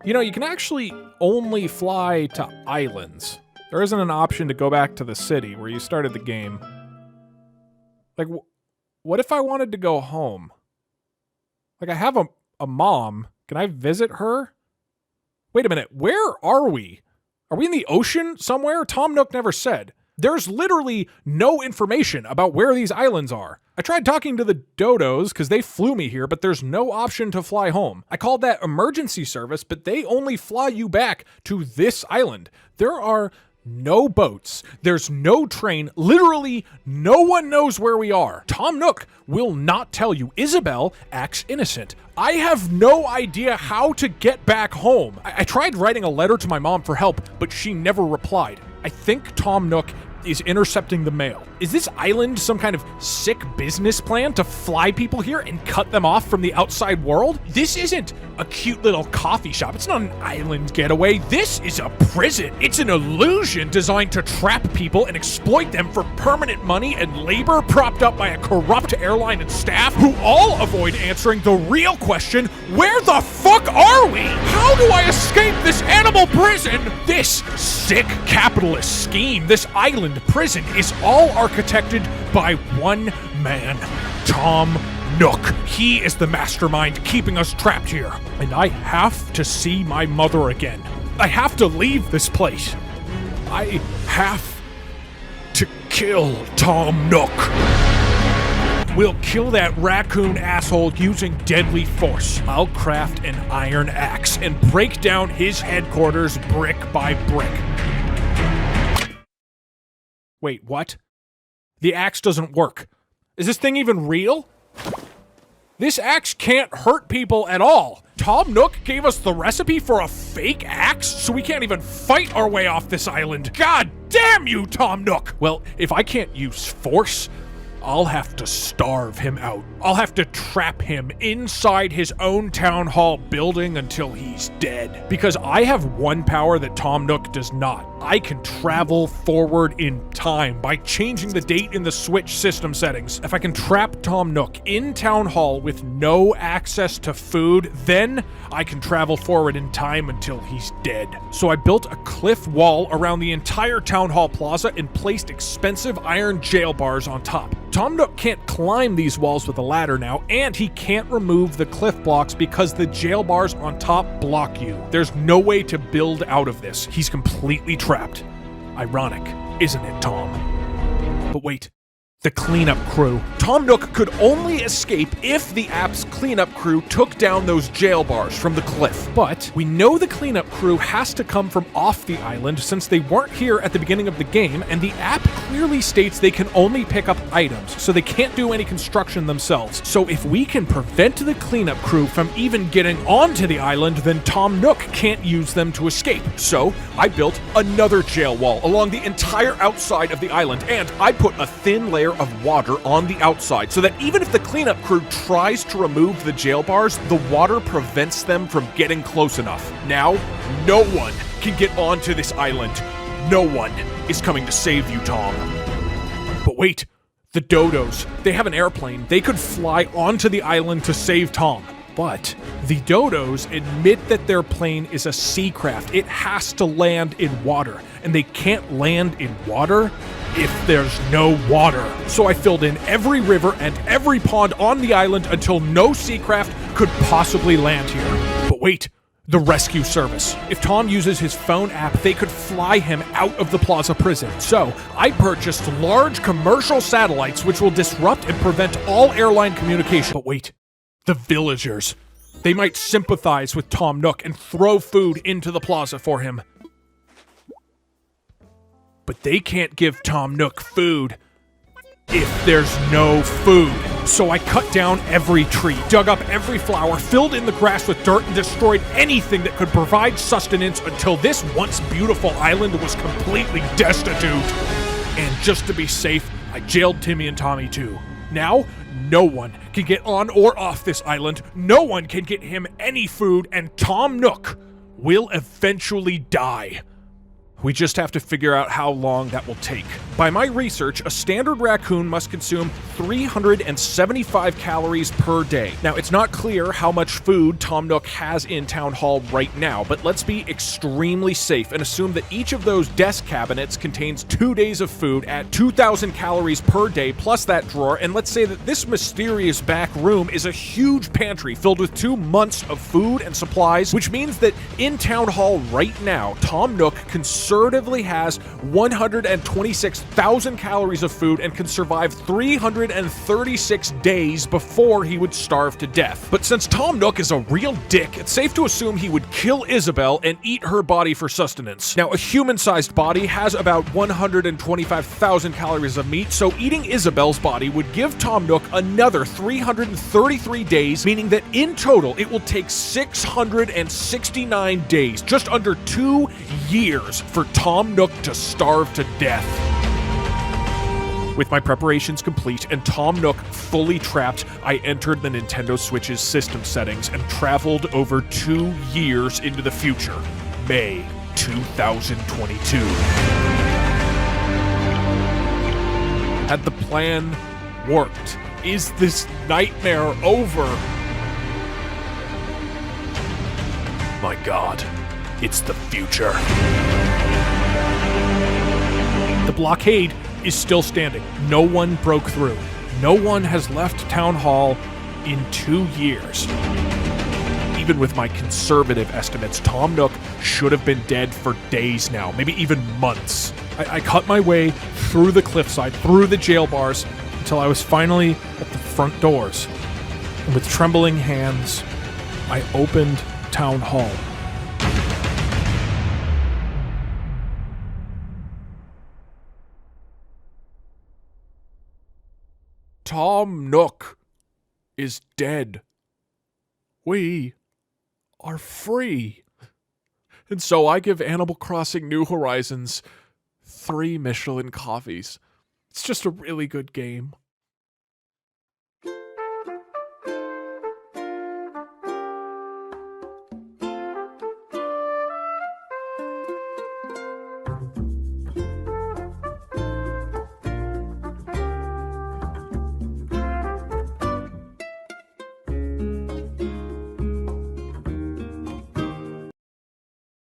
You know, you can actually only fly to islands. There isn't an option to go back to the city where you started the game. Like, what if I wanted to go home? Like, I have a mom. Can I visit her? Wait a minute, where are we? Are we in the ocean somewhere? Tom Nook never said. There's literally no information about where these islands are. I tried talking to the dodos because they flew me here, but there's no option to fly home. I called that emergency service, but they only fly you back to this island. There are no boats. There's no train. Literally, no one knows where we are. Tom Nook will not tell you. Isabel acts innocent. I have no idea how to get back home. I tried writing a letter to my mom for help, but she never replied. I think Tom Nook is intercepting the mail. Is this island some kind of sick business plan to fly people here and cut them off from the outside world? This isn't a cute little coffee shop. It's not an island getaway. This is a prison. It's an illusion designed to trap people and exploit them for permanent money and labor, propped up by a corrupt airline and staff who all avoid answering the real question, where the fuck are we? How do I escape this animal prison? This sick capitalist scheme, this island prison, is all architected by one man, Tom Nook. He is the mastermind keeping us trapped here. And I have to see my mother again. I have to leave this place. I have to kill Tom Nook. We'll kill that raccoon asshole using deadly force. I'll craft an iron axe and break down his headquarters brick by brick. Wait, what? The axe doesn't work. Is this thing even real? This axe can't hurt people at all. Tom Nook gave us the recipe for a fake axe, so we can't even fight our way off this island. God damn you, Tom Nook! Well, if I can't use force, I'll have to starve him out. I'll have to trap him inside his own town hall building until he's dead. Because I have one power that Tom Nook does not. I can travel forward in time by changing the date in the Switch system settings. If I can trap Tom Nook in town hall with no access to food, then I can travel forward in time until he's dead. So I built a cliff wall around the entire town hall plaza and placed expensive iron jail bars on top. Tom Nook can't climb these walls with a ladder now, and he can't remove the cliff blocks because the jail bars on top block you. There's no way to build out of this. He's completely trapped. Ironic, isn't it, Tom? But wait. The cleanup crew. Tom Nook could only escape if the app's cleanup crew took down those jail bars from the cliff. But we know the cleanup crew has to come from off the island since they weren't here at the beginning of the game, and the app clearly states they can only pick up items, so they can't do any construction themselves. So if we can prevent the cleanup crew from even getting onto the island, then Tom Nook can't use them to escape. So I built another jail wall along the entire outside of the island, and I put a thin layer of water on the outside so that even if the cleanup crew tries to remove the jail bars, the water prevents them from getting close enough. Now, no one can get onto this island. No one is coming to save you, Tom. But wait, the dodos, they have an airplane. They could fly onto the island to save Tom. But the dodos admit that their plane is a sea craft. It has to land in water, and they can't land in water if there's no water. So I filled in every river and every pond on the island until no sea craft could possibly land here. But wait, the rescue service. If Tom uses his phone app, they could fly him out of the Plaza prison. So I purchased large commercial satellites which will disrupt and prevent all airline communication. But wait, the villagers. They might sympathize with Tom Nook and throw food into the plaza for him. But they can't give Tom Nook food if there's no food. So I cut down every tree, dug up every flower, filled in the grass with dirt, and destroyed anything that could provide sustenance until this once beautiful island was completely destitute. And just to be safe, I jailed Timmy and Tommy too. Now, no one can get on or off this island, no one can get him any food, and Tom Nook will eventually die. We just have to figure out how long that will take. By my research, a standard raccoon must consume 375 calories per day. Now, it's not clear how much food Tom Nook has in Town Hall right now, but let's be extremely safe and assume that each of those desk cabinets contains 2 days of food at 2,000 calories per day plus that drawer, and let's say that this mysterious back room is a huge pantry filled with 2 months of food and supplies, which means that in Town Hall right now, Tom Nook conservatively has 126,000 calories of food and can survive 336 days before he would starve to death. But since Tom Nook is a real dick, it's safe to assume he would kill Isabel and eat her body for sustenance. Now, a human-sized body has about 125,000 calories of meat, so eating Isabel's body would give Tom Nook another 333 days, meaning that in total it will take 669 days, just under 2 years, for Tom Nook to starve to death. With my preparations complete and Tom Nook fully trapped, I entered the Nintendo Switch's system settings and traveled over 2 years into the future, May 2022. Had the plan worked? Is this nightmare over? My God, it's the future. The blockade is still standing. No one broke through. No one has left Town Hall in 2 years. Even with my conservative estimates, Tom Nook should have been dead for days now, maybe even months. I cut my way through the cliffside, through the jail bars, until I was finally at the front doors. And with trembling hands, I opened Town Hall. Tom Nook is dead. We are free. And so I give Animal Crossing New Horizons 3 Michelin coffees. It's just a really good game.